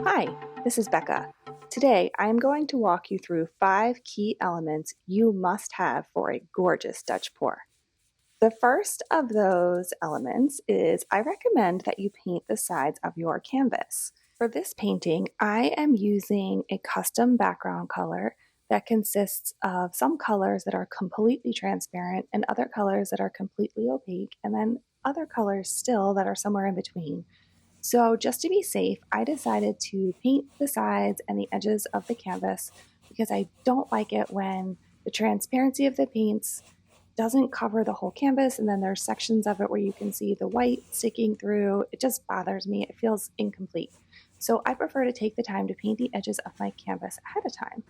Hi, this is Becca. Today I am going to walk you through 5 key elements you must have for a gorgeous Dutch pour. The first of those elements is I recommend that you paint the sides of your canvas. For this painting, I am using a custom background color that consists of some colors that are completely transparent and other colors that are completely opaque, and then other colors still that are somewhere in between. So just to be safe, I decided to paint the sides and the edges of the canvas because I don't like it when the transparency of the paints doesn't cover the whole canvas and then there's sections of it where you can see the white sticking through. It just bothers me. It feels incomplete. So I prefer to take the time to paint the edges of my canvas ahead of time.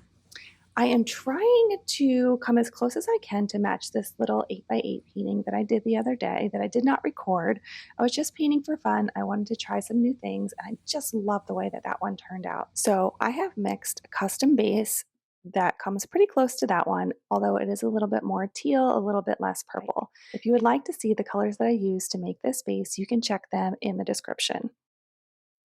I am trying to come as close as I can to match this little 8x8 painting that I did the other day that I did not record. I was just painting for fun. I wanted to try some new things, and I just love the way that that one turned out. So I have mixed a custom base that comes pretty close to that one, although it is a little bit more teal, a little bit less purple. If you would like to see the colors that I used to make this base, you can check them in the description.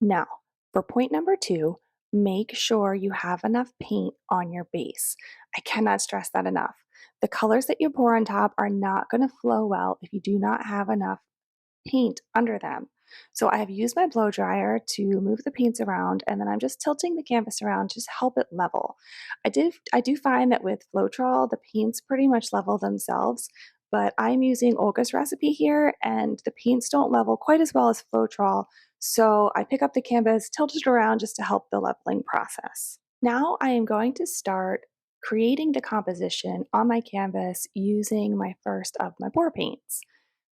Now, for point number 2, make sure you have enough paint on your base. I cannot stress that enough. The colors that you pour on top are not going to flow well if you do not have enough paint under them. So I have used my blow dryer to move the paints around, and then I'm just tilting the canvas around to just help it level. I do find that with Floetrol, the paints pretty much level themselves, but I'm using Olga's recipe here, and the paints don't level quite as well as Floetrol, so I pick up the canvas, tilt it around just to help the leveling process. Now I am going to start creating the composition on my canvas using my first of my pour paints.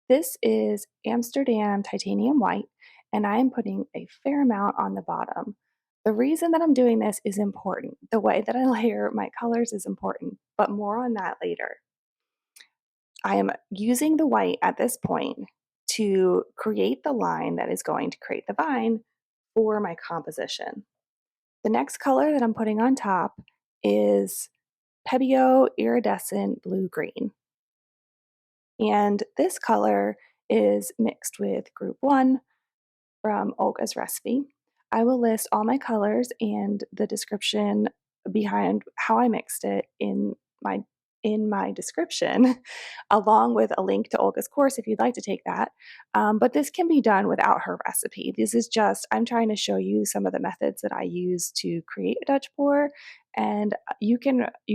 This is Amsterdam Titanium White, and I am putting a fair amount on the bottom. The reason that I'm doing this is important. The way that I layer my colors is important, but more on that later. I am using the white at this point to create the line that is going to create the vine for my composition. The next color that I'm putting on top is Pebeo Iridescent Blue Green. And this color is mixed with Group 1 from Olga's recipe. I will list all my colors and the description behind how I mixed it in my description, along with a link to Olga's course if you'd like to take that. But this can be done without her recipe. This is just, I'm trying to show you some of the methods that I use to create a Dutch pour, and you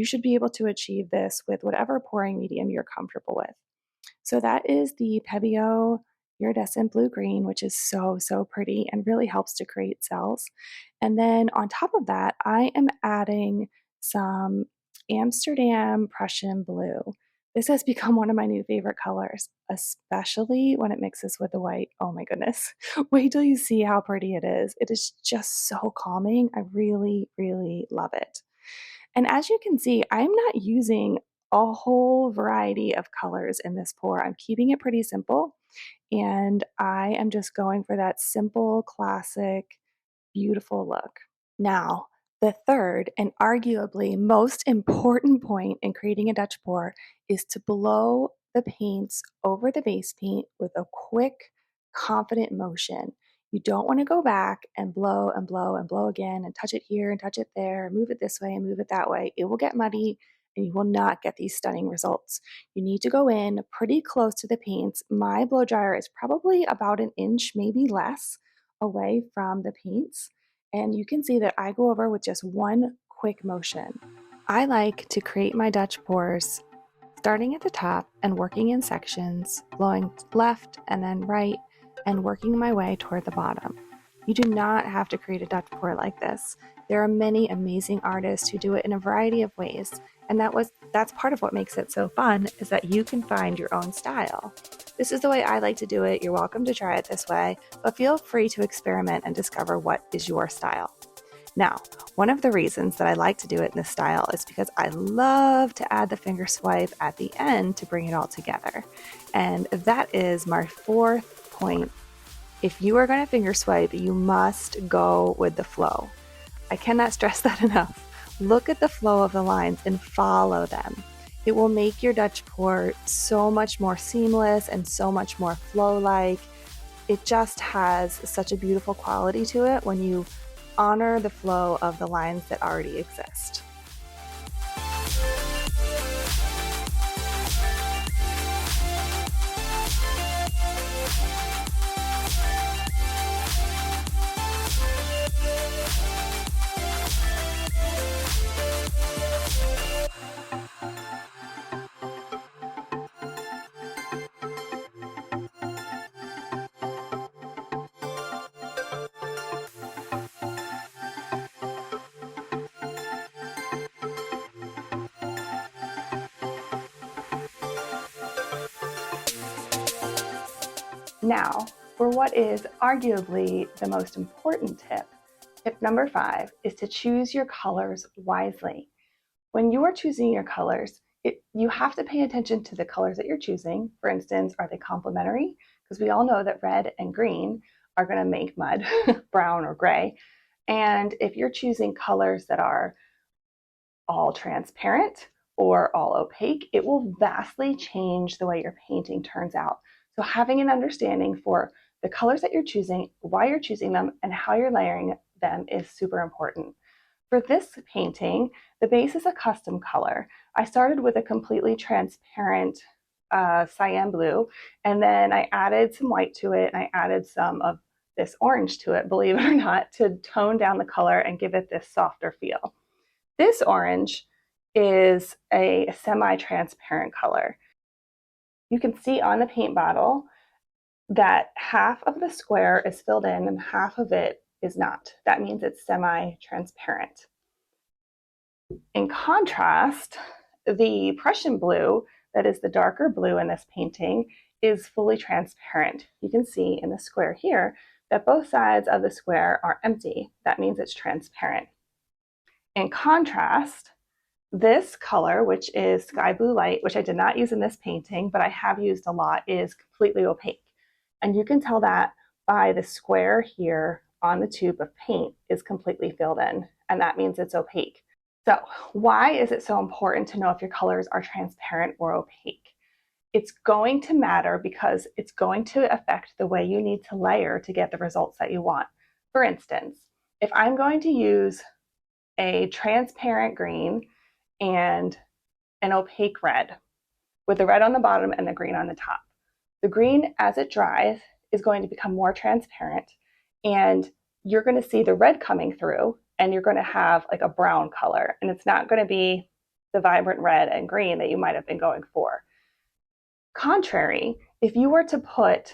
should be able to achieve this with whatever pouring medium you're comfortable with. So that is the Pebeo Iridescent Blue Green, which is so, so pretty and really helps to create cells. And then on top of that, I am adding some Amsterdam Prussian Blue. This has become one of my new favorite colors, especially when it mixes with the white. Oh my goodness. Wait till you see how pretty it is. It is just so calming. I really, really love it. And as you can see, I'm not using a whole variety of colors in this pour. I'm keeping it pretty simple, and I am just going for that simple, classic, beautiful look. Now, the third and arguably most important point in creating a Dutch pour is to blow the paints over the base paint with a quick, confident motion. You don't want to go back and blow and blow and blow again and touch it here and touch it there, move it this way and move it that way. It will get muddy and you will not get these stunning results. You need to go in pretty close to the paints. My blow dryer is probably about an inch, maybe less, away from the paints. And you can see that I go over with just one quick motion. I like to create my Dutch pours starting at the top and working in sections, blowing left and then right, and working my way toward the bottom. You do not have to create a Dutch pour like this. There are many amazing artists who do it in a variety of ways, and that's part of what makes it so fun, is that you can find your own style. This is the way I like to do it. You're welcome to try it this way, but feel free to experiment and discover what is your style. Now, one of the reasons that I like to do it in this style is because I love to add the finger swipe at the end to bring it all together. And that is my fourth point. If you are going to finger swipe, you must go with the flow. I cannot stress that enough. Look at the flow of the lines and follow them. It will make your Dutch pour so much more seamless and so much more flow-like. it just has such a beautiful quality to it when you honor the flow of the lines that already exist. Now, for what is arguably the most important tip, tip number 5 is to choose your colors wisely. When you are choosing your colors, you have to pay attention to the colors that you're choosing. For instance, are they complementary? Because we all know that red and green are going to make mud, brown or gray. And if you're choosing colors that are all transparent or all opaque, it will vastly change the way your painting turns out. So having an understanding for the colors that you're choosing, why you're choosing them, and how you're layering them is super important. For this painting, the base is a custom color. I started with a completely transparent cyan blue, and then I added some white to it, and I added some of this orange to it, believe it or not, to tone down the color and give it this softer feel. This orange is a semi-transparent color. You can see on the paint bottle that half of the square is filled in and half of it is not. That means it's semi-transparent. In contrast, the Prussian blue, that is the darker blue in this painting, is fully transparent. You can see in the square here that both sides of the square are empty. That means it's transparent. In contrast, this color, which is sky blue light, which I did not use in this painting, but I have used a lot, is completely opaque. And you can tell that by the square here on the tube of paint is completely filled in, and that means it's opaque. So why is it so important to know if your colors are transparent or opaque? It's going to matter because it's going to affect the way you need to layer to get the results that you want. For instance, if I'm going to use a transparent green and an opaque red with the red on the bottom and the green on the top, the green, as it dries, is going to become more transparent, and you're going to see the red coming through, and you're going to have like a brown color, and it's not going to be the vibrant red and green that you might have been going for. Contrary, if you were to put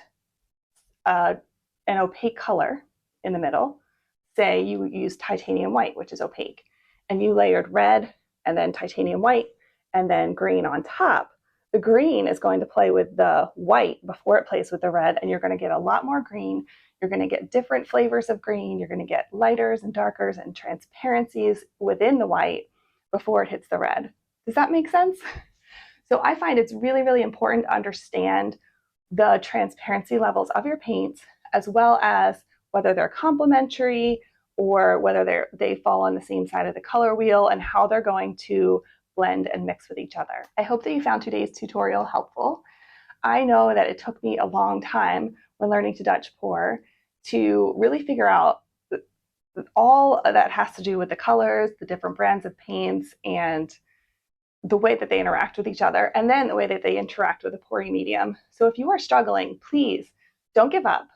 an opaque color in the middle, say you use titanium white, which is opaque, and you layered red and then titanium white and then green on top, the green is going to play with the white before it plays with the red, and you're going to get a lot more green. You're going to get different flavors of green. You're going to get lighters and darkers and transparencies within the white before it hits the red. Does that make sense? So I find it's really, really important to understand the transparency levels of your paints, as well as whether they're complementary or whether they fall on the same side of the color wheel, and how they're going to blend and mix with each other. I hope that you found today's tutorial helpful. I know that it took me a long time when learning to Dutch pour to really figure out all that has to do with the colors, the different brands of paints, and the way that they interact with each other, and then the way that they interact with the pouring medium. So if you are struggling, please don't give up.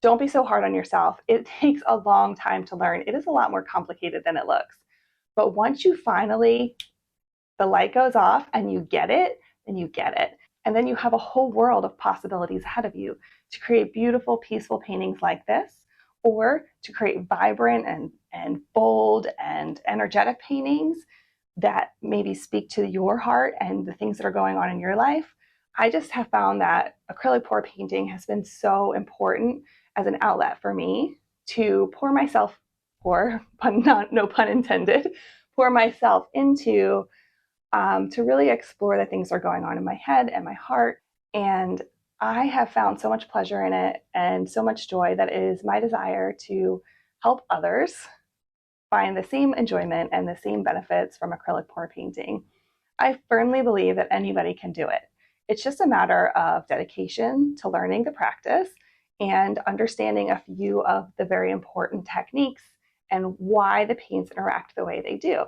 Don't be so hard on yourself. It takes a long time to learn. It is a lot more complicated than it looks. But once you finally, the light goes off and you get it, then you get it. And then you have a whole world of possibilities ahead of you to create beautiful, peaceful paintings like this, or to create vibrant and bold and energetic paintings that maybe speak to your heart and the things that are going on in your life. I just have found that acrylic pour painting has been so important as an outlet for me to pour myself, no pun intended, pour myself into, to really explore the things that are going on in my head and my heart. And I have found so much pleasure in it and so much joy that it is my desire to help others find the same enjoyment and the same benefits from acrylic pour painting. I firmly believe that anybody can do it. It's just a matter of dedication to learning the practice and understanding a few of the very important techniques and why the paints interact the way they do.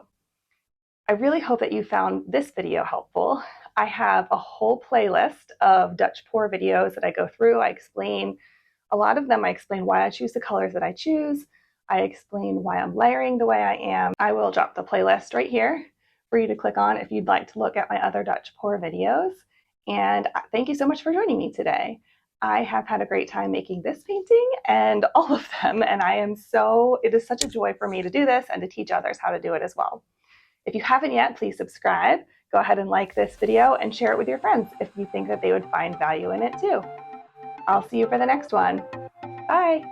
I really hope that you found this video helpful. I have a whole playlist of Dutch pour videos that I go through. I explain a lot of them. I explain why I choose the colors that I choose. I explain why I'm layering the way I am. I will drop the playlist right here for you to click on if you'd like to look at my other Dutch pour videos. And thank you so much for joining me today. I have had a great time making this painting and all of them, and it is such a joy for me to do this and to teach others how to do it as well. If you haven't yet, please subscribe. Go ahead and like this video and share it with your friends if you think that they would find value in it too. I'll see you for the next one. Bye.